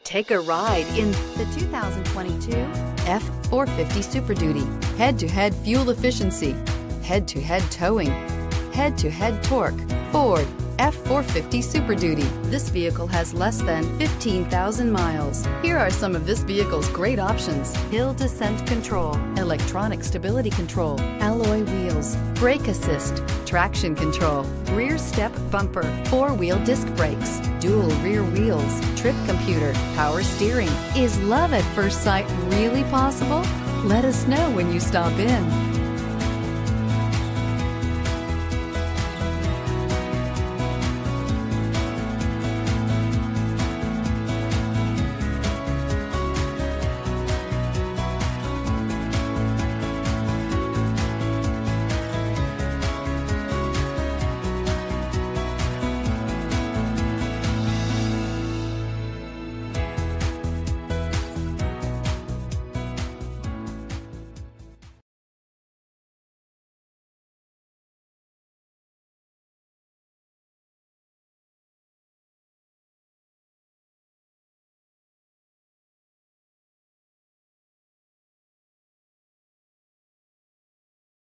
Take a ride in the 2022 F-450 Super Duty. Head-to-head fuel efficiency, head-to-head towing, head-to-head torque. Ford F-450 Super Duty. This vehicle has less than 15,000 miles. Here are some of this vehicle's great options: hill descent control, electronic stability control, alloy wheels, brake assist, traction control, rear step bumper, four-wheel disc brakes, dual rear wheels, trip computer, power steering. Is love at first sight really possible? Let us know when you stop in.